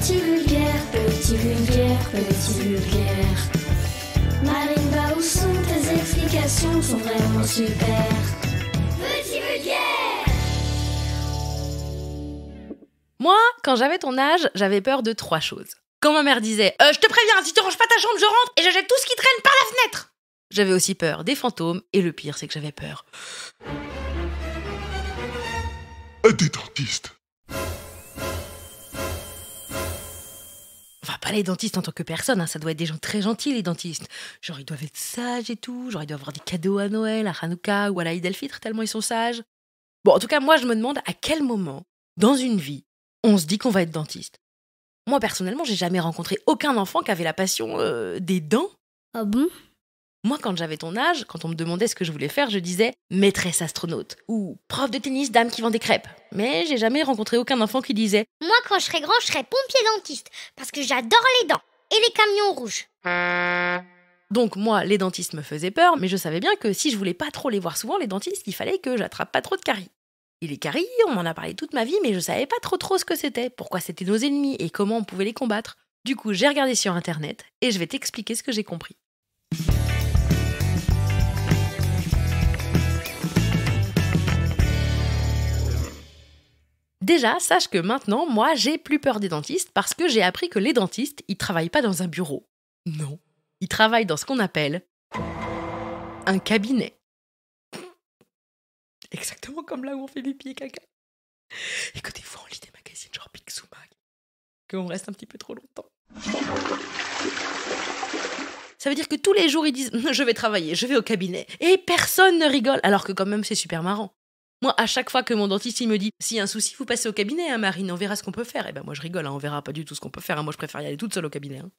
Petit vulgaire, petit vulgaire, petit vulgaire. Marimba, où sont tes explications, sont vraiment super. Petit vulgaire. Moi, quand j'avais ton âge, j'avais peur de 3 choses. Quand ma mère disait « Je te préviens, si tu ranges pas ta chambre, je rentre et je jette tout ce qui traîne par la fenêtre !» J'avais aussi peur des fantômes, et le pire, c'est que j'avais peur des dentistes. Enfin, pas les dentistes en tant que personne, hein, ça doit être des gens très gentils, les dentistes. Genre, ils doivent être sages et tout, genre, ils doivent avoir des cadeaux à Noël, à Hanouka ou à l'Aïd el-Fitr, tellement ils sont sages. Bon, en tout cas, moi, je me demande à quel moment, dans une vie, on se dit qu'on va être dentiste. Moi, personnellement, j'ai jamais rencontré aucun enfant qui avait la passion des dents. Ah bon? Moi, quand j'avais ton âge, quand on me demandait ce que je voulais faire, je disais maîtresse astronaute ou prof de tennis, dame qui vend des crêpes. Mais j'ai jamais rencontré aucun enfant qui disait Moi, quand je serai grand, je serai pompier dentiste. Parce que j'adore les dents et les camions rouges. Donc moi, les dentistes me faisaient peur, mais je savais bien que si je voulais pas trop les voir souvent, les dentistes, il fallait que j'attrape pas trop de caries. Et les caries, on m'en a parlé toute ma vie, mais je savais pas trop ce que c'était, pourquoi c'était nos ennemis et comment on pouvait les combattre. Du coup, j'ai regardé sur internet et je vais t'expliquer ce que j'ai compris. Déjà, sache que maintenant, moi, j'ai plus peur des dentistes parce que j'ai appris que les dentistes, ils travaillent pas dans un bureau. Non. Ils travaillent dans ce qu'on appelle un cabinet. Exactement comme là où on fait pipi et caca. Et que des fois, on lit des magazines genre Picsou Mag. Qu'on reste un petit peu trop longtemps. Ça veut dire que tous les jours, ils disent « Je vais travailler, je vais au cabinet ». Et personne ne rigole, alors que quand même, c'est super marrant. Moi, à chaque fois que mon dentiste, il me dit « S'il y a un souci, vous passez au cabinet, hein, Marine, on verra ce qu'on peut faire ». Et ben moi, je rigole, hein, on verra pas du tout ce qu'on peut faire. Hein, moi, je préfère y aller toute seule au cabinet. Hein.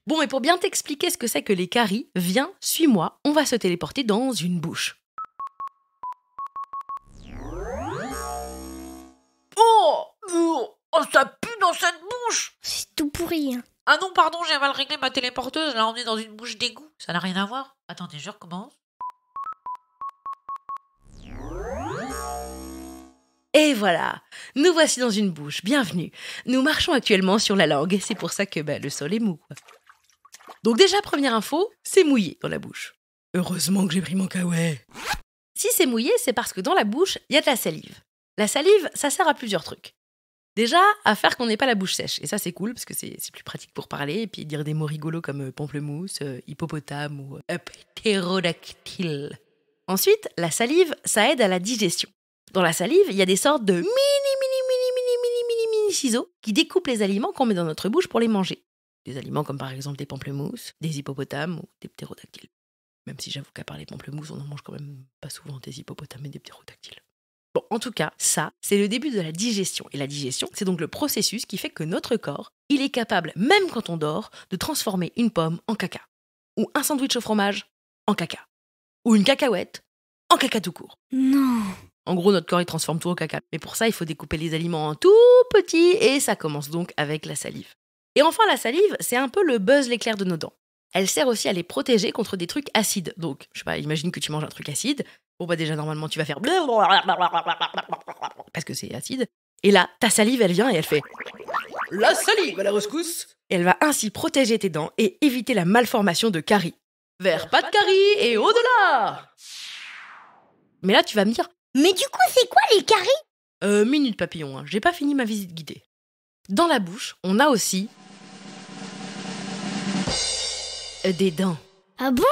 Bon, et pour bien t'expliquer ce que c'est que les caries, viens, suis-moi, on va se téléporter dans une bouche. Oh, ça pue dans cette bouche! C'est tout pourri. Hein. Ah non, pardon, j'ai mal réglé ma téléporteuse. Là, on est dans une bouche d'égout. Ça n'a rien à voir. Attendez, je recommence. Et voilà, nous voici dans une bouche, bienvenue. Nous marchons actuellement sur la langue, c'est pour ça que le sol est mou. Quoi. Donc déjà, première info, c'est mouillé dans la bouche. Heureusement que j'ai pris mon kawaii. Si c'est mouillé, c'est parce que dans la bouche, il y a de la salive. La salive, ça sert à plusieurs trucs. Déjà, à faire qu'on n'ait pas la bouche sèche. Et ça, c'est cool, parce que c'est plus pratique pour parler, et puis dire des mots rigolos comme pamplemousse, hippopotame ou ptérodactyle. Ensuite, la salive, ça aide à la digestion. Dans la salive, il y a des sortes de mini ciseaux qui découpent les aliments qu'on met dans notre bouche pour les manger. Des aliments comme par exemple des pamplemousses, des hippopotames ou des ptérodactyles. Même si j'avoue qu'à part les pamplemousses, on en mange quand même pas souvent des hippopotames et des ptérodactyles. Bon, en tout cas, ça, c'est le début de la digestion. Et la digestion, c'est donc le processus qui fait que notre corps, il est capable, même quand on dort, de transformer une pomme en caca. Ou un sandwich au fromage en caca. Ou une cacahuète en caca tout court. Non. En gros, notre corps, il transforme tout en caca. Mais pour ça, il faut découper les aliments en tout petits, et ça commence donc avec la salive. Et enfin, la salive, c'est un peu le Buzz l'éclair de nos dents. Elle sert aussi à les protéger contre des trucs acides. Donc, je sais pas, imagine que tu manges un truc acide. Bon, déjà, normalement, tu vas faire parce que c'est acide. Et là, ta salive, elle vient et elle fait la salive à la rescousse. Et elle va ainsi protéger tes dents et éviter la malformation de caries. Vers pas de caries et au-delà. Mais là, tu vas me dire, Mais du coup, c'est quoi les caries? Minute papillon, hein. J'ai pas fini ma visite guidée. Dans la bouche, on a aussi des dents. Ah bon?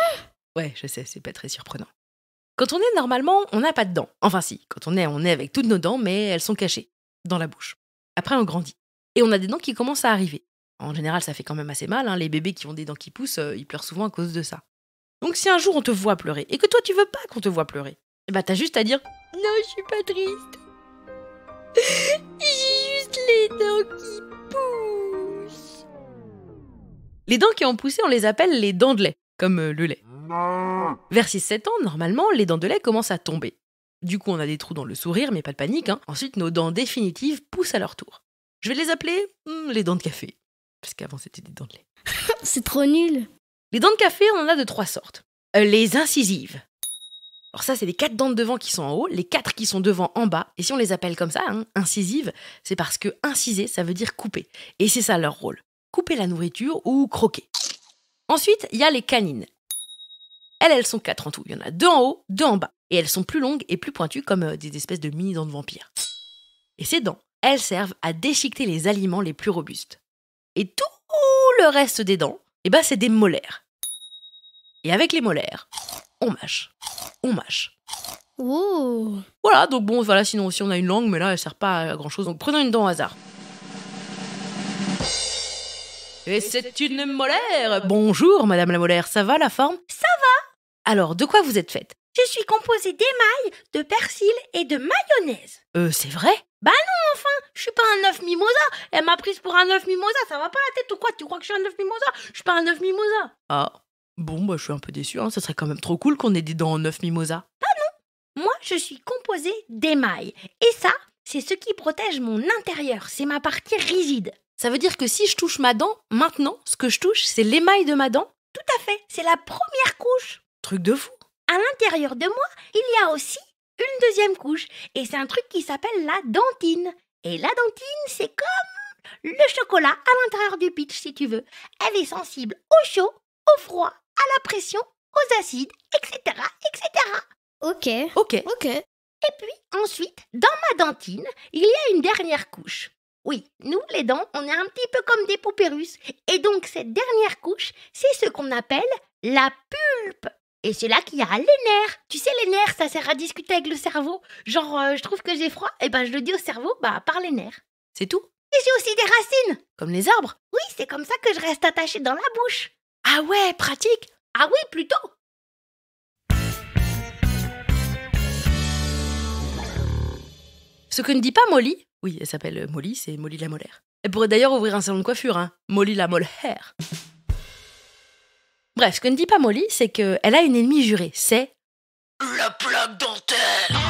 Ouais, je sais, c'est pas très surprenant. Quand on est normalement, on n'a pas de dents. Enfin si, quand on est avec toutes nos dents, mais elles sont cachées dans la bouche. Après, on grandit. Et on a des dents qui commencent à arriver. En général, ça fait quand même assez mal. Hein. Les bébés qui ont des dents qui poussent, ils pleurent souvent à cause de ça. Donc si un jour on te voit pleurer, et que toi tu veux pas qu'on te voit pleurer, t'as juste à dire « Non, je suis pas triste. J'ai juste les dents qui poussent. » Les dents qui ont poussé, on les appelle les dents de lait, comme le lait. Vers 6-7 ans, normalement, les dents de lait commencent à tomber. Du coup, on a des trous dans le sourire, mais pas de panique. Hein. Ensuite, nos dents définitives poussent à leur tour. Je vais les appeler les dents de café. Parce qu'avant, c'était des dents de lait. C'est trop nul. Les dents de café, on en a de 3 sortes. Les incisives. Alors ça, c'est les 4 dents de devant qui sont en haut, les 4 qui sont devant en bas. Et si on les appelle comme ça, incisives, c'est parce que inciser, ça veut dire couper. Et c'est ça leur rôle. Couper la nourriture ou croquer. Ensuite, il y a les canines. Elles sont 4 en tout. Il y en a 2 en haut, 2 en bas. Et elles sont plus longues et plus pointues comme des espèces de mini-dents de vampire. Et ces dents, elles servent à déchiqueter les aliments les plus robustes. Et tout le reste des dents, c'est des molaires. Et avec les molaires, on mâche. Oh. Voilà, donc bon, voilà, sinon aussi on a une langue, mais là elle sert pas à grand chose. Donc prenons une dent au hasard. Et c'est une molaire. Bonjour madame la molaire, ça va la forme? Ça va. Alors, de quoi vous êtes faite? Je suis composée d'émail, de persil et de mayonnaise. C'est vrai? Je suis pas un œuf mimosa. Elle m'a prise pour un œuf mimosa. Ça va pas la tête ou quoi? Tu crois que je suis un œuf mimosa? Je suis pas un œuf mimosa. Ah, bon, je suis un peu déçue, ça serait quand même trop cool qu'on ait des dents en œuf mimosa. Moi, je suis composée d'émail. Et ça, c'est ce qui protège mon intérieur. C'est ma partie rigide. Ça veut dire que si je touche ma dent, maintenant, ce que je touche, c'est l'émail de ma dent? Tout à fait. C'est la première couche. Truc de fou. À l'intérieur de moi, il y a aussi une deuxième couche. Et c'est un truc qui s'appelle la dentine. Et la dentine, c'est comme le chocolat à l'intérieur du pitch, si tu veux. Elle est sensible au chaud, au froid, à la pression, aux acides, etc., etc. Ok. Et puis, ensuite, dans ma dentine, il y a une dernière couche. Oui, nous, les dents, on est un petit peu comme des poupées russes. Et donc, cette dernière couche, c'est ce qu'on appelle la pulpe. Et c'est là qu'il y a les nerfs. Tu sais, les nerfs, ça sert à discuter avec le cerveau. Genre, je trouve que j'ai froid, et je le dis au cerveau, par les nerfs. C'est tout? Et j'ai aussi des racines. Comme les arbres? Oui, c'est comme ça que je reste attachée dans la bouche. Ah ouais, pratique. Ah oui, plutôt. Ce que ne dit pas Molly, oui, elle s'appelle Molly, c'est Molly la molaire. Elle pourrait d'ailleurs ouvrir un salon de coiffure, Molly la molaire. Bref, ce que ne dit pas Molly, c'est qu'elle a une ennemie jurée, c'est La plaque dentaire.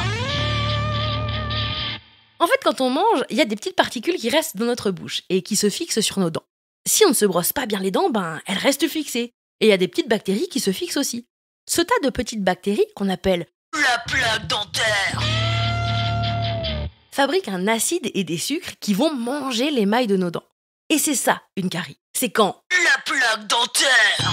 En fait, quand on mange, il y a des petites particules qui restent dans notre bouche et qui se fixent sur nos dents. Si on ne se brosse pas bien les dents, elles restent fixées. Et il y a des petites bactéries qui se fixent aussi. Ce tas de petites bactéries, qu'on appelle La plaque dentaire. fabrique un acide et des sucres qui vont manger l'émail de nos dents. Et c'est ça, une carie. C'est quand La plaque dentaire.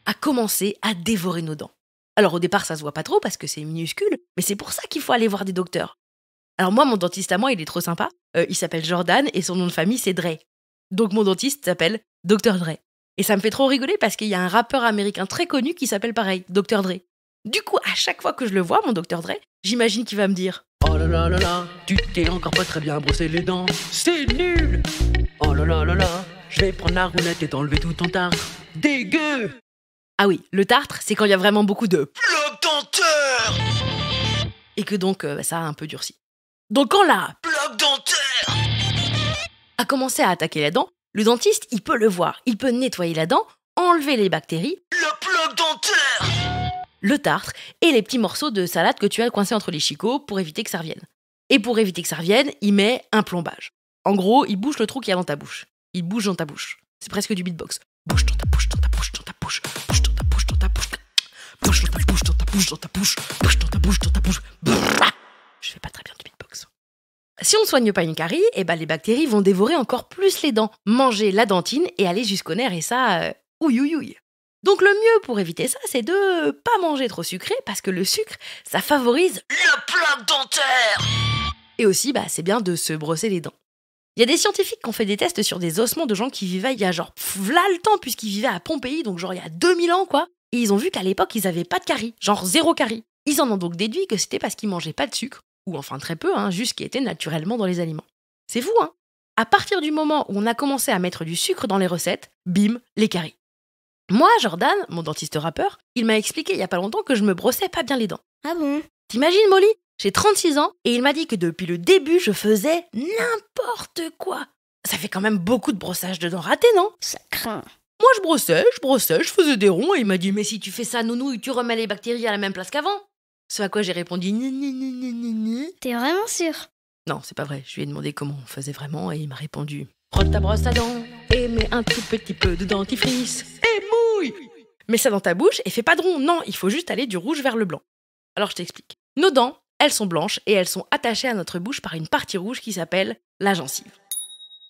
a commencé à dévorer nos dents. Alors au départ, ça se voit pas trop parce que c'est minuscule, mais c'est pour ça qu'il faut aller voir des docteurs. Alors moi, mon dentiste à moi, il est trop sympa. Il s'appelle Jordan et son nom de famille, c'est Dre. Donc mon dentiste s'appelle Dr Dre. Et ça me fait trop rigoler parce qu'il y a un rappeur américain très connu qui s'appelle pareil, Dr Dre. Du coup, à chaque fois que je le vois, mon Dr Dre, j'imagine qu'il va me dire Oh là là là là, tu t'es encore pas très bien brossé les dents, c'est nul. Oh là là là là, je vais prendre la roulette et t'enlever tout ton tartre. Dégueu. Ah oui, le tartre, c'est quand il y a vraiment beaucoup de Plaque dentaire. et que donc ça a un peu durci. Donc quand la Plaque dentaire. a commencé à attaquer la dent, le dentiste, il peut le voir, il peut nettoyer la dent, enlever les bactéries, La plaque dentaire. le tartre et les petits morceaux de salade que tu as coincés entre les chicots pour éviter que ça revienne. Et pour éviter que ça revienne, il met un plombage. En gros, il bouge le trou qu'il y a dans ta bouche. Il bouge dans ta bouche. C'est presque du beatbox. Bouge dans ta bouche, dans ta bouche, dans ta bouche. Bouge dans ta bouche, dans ta bouche. Bouge dans ta bouche, dans ta bouche, dans ta bouche. Bouge dans ta bouche, dans ta bouche. Je fais pas très bien du beatbox. Si on ne soigne pas une carie, les bactéries vont dévorer encore plus les dents, manger la dentine et aller jusqu'au nerf et ça, ouïe ouïe ouïe. Donc le mieux pour éviter ça, c'est de pas manger trop sucré parce que le sucre, ça favorise. La plaque dentaire. Et aussi, c'est bien de se brosser les dents. Il y a des scientifiques qui ont fait des tests sur des ossements de gens qui vivaient il y a v'là le temps puisqu'ils vivaient à Pompéi, donc il y a 2000 ans quoi. Et ils ont vu qu'à l'époque, ils avaient pas de carie, zéro carie. Ils en ont donc déduit que c'était parce qu'ils mangeaient pas de sucre, ou enfin très peu, juste ce qui était naturellement dans les aliments. C'est fou, À partir du moment où on a commencé à mettre du sucre dans les recettes, bim, les caries. Moi, Jordan, mon dentiste rappeur, il m'a expliqué il y a pas longtemps que je me brossais pas bien les dents. Ah bon? T'imagines, Molly? J'ai 36 ans et il m'a dit que depuis le début, je faisais n'importe quoi. Ça fait quand même beaucoup de brossage de dents ratés, non? Ça craint. Moi, je brossais, je faisais des ronds et il m'a dit « Mais si tu fais ça, nounou, tu remets les bactéries à la même place qu'avant ?» Ce à quoi j'ai répondu « Ni. T'es vraiment sûr? Non, c'est pas vrai. Je lui ai demandé comment on faisait vraiment et il m'a répondu « Prends ta brosse à dents et mets un tout petit peu de dentifrice et mouille !» Mets ça dans ta bouche et fais pas de rond. Non, il faut juste aller du rouge vers le blanc. Alors je t'explique. Nos dents, elles sont blanches et elles sont attachées à notre bouche par une partie rouge qui s'appelle la gencive.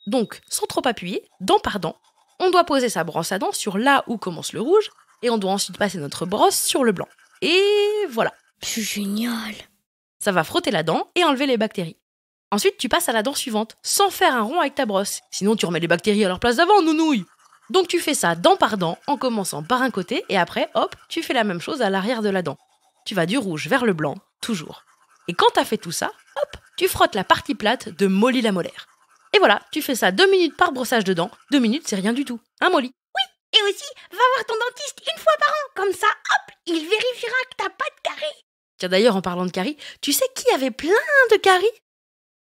Donc, sans trop appuyer, dent par dent, on doit poser sa brosse à dents sur là où commence le rouge et on doit ensuite passer notre brosse sur le blanc. Et voilà. C'est génial. Ça va frotter la dent et enlever les bactéries. Ensuite, tu passes à la dent suivante, sans faire un rond avec ta brosse. Sinon, tu remets les bactéries à leur place d'avant, nounouille. Donc tu fais ça dent par dent, en commençant par un côté, et après, hop, tu fais la même chose à l'arrière de la dent. Tu vas du rouge vers le blanc, toujours. Et quand t'as fait tout ça, hop, tu frottes la partie plate de Molly la molaire. Et voilà, tu fais ça 2 minutes par brossage de dents. 2 minutes, c'est rien du tout. Hein, Molly? Et aussi, va voir ton dentiste une fois par an. Comme ça, hop, il vérifiera que t'as pas de caries. Tiens, d'ailleurs, en parlant de caries, tu sais qui avait plein de caries?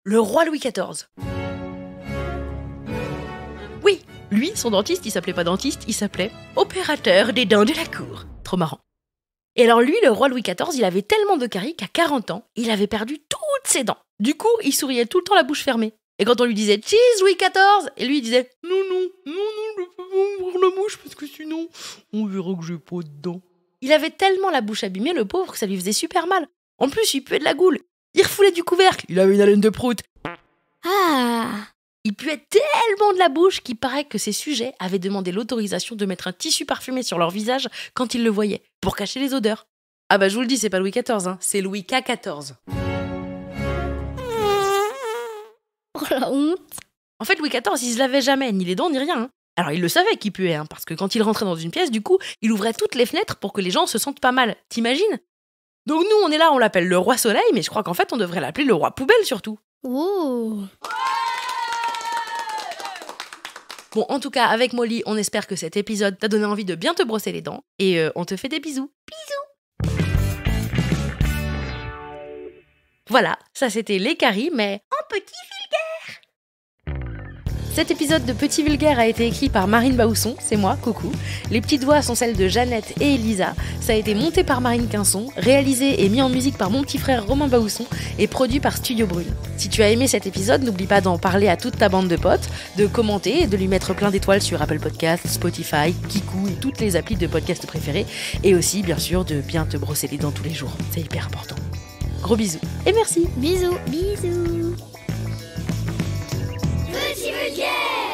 Le roi Louis XIV. Oui, lui, son dentiste, il s'appelait pas dentiste, il s'appelait opérateur des dents de la cour. Trop marrant. Et alors lui, le roi Louis XIV, il avait tellement de caries qu'à 40 ans, il avait perdu toutes ses dents. Du coup, il souriait tout le temps la bouche fermée. Et quand on lui disait « Cheese, Louis XIV !» et lui, il disait « Non, je peux pas ouvrir la bouche parce que sinon, on verra que j'ai pas de dents. » Il avait tellement la bouche abîmée, le pauvre, que ça lui faisait super mal. En plus, il puait de la goule. Il refoulait du couvercle. Il avait une haleine de prout. Ah. Il puait tellement de la bouche qu'il paraît que ses sujets avaient demandé l'autorisation de mettre un tissu parfumé sur leur visage quand ils le voyaient, pour cacher les odeurs. Ah bah je vous le dis, c'est pas Louis XIV, hein, c'est Louis K14. Oh la honte. En fait, Louis XIV, il se lavait jamais, ni les dents, ni rien. Hein. Alors il le savait qu'il puait, hein, parce que quand il rentrait dans une pièce, du coup, il ouvrait toutes les fenêtres pour que les gens se sentent pas mal. T'imagines? Donc nous, on est là, on l'appelle le roi soleil, mais je crois qu'en fait, on devrait l'appeler le roi poubelle surtout. Oh. Bon, en tout cas, avec Molly, on espère que cet épisode t'a donné envie de bien te brosser les dents. Et on te fait des bisous. Bisous. Voilà, ça c'était les caries, mais En petit cet épisode de Petit Vulgaire a été écrit par Marine Baousson, c'est moi, coucou. Les petites voix sont celles de Jeannette et Elisa. Ça a été monté par Marine Quinson, réalisé et mis en musique par mon petit frère Romain Baousson et produit par Studio Brune. Si tu as aimé cet épisode, n'oublie pas d'en parler à toute ta bande de potes, de commenter et de lui mettre plein d'étoiles sur Apple Podcasts, Spotify, Kiku et toutes les applis de podcast préférés. Et aussi, bien sûr, de bien te brosser les dents tous les jours. C'est hyper important. Gros bisous et merci. Bisous. Bisous. Petit Vulgaire.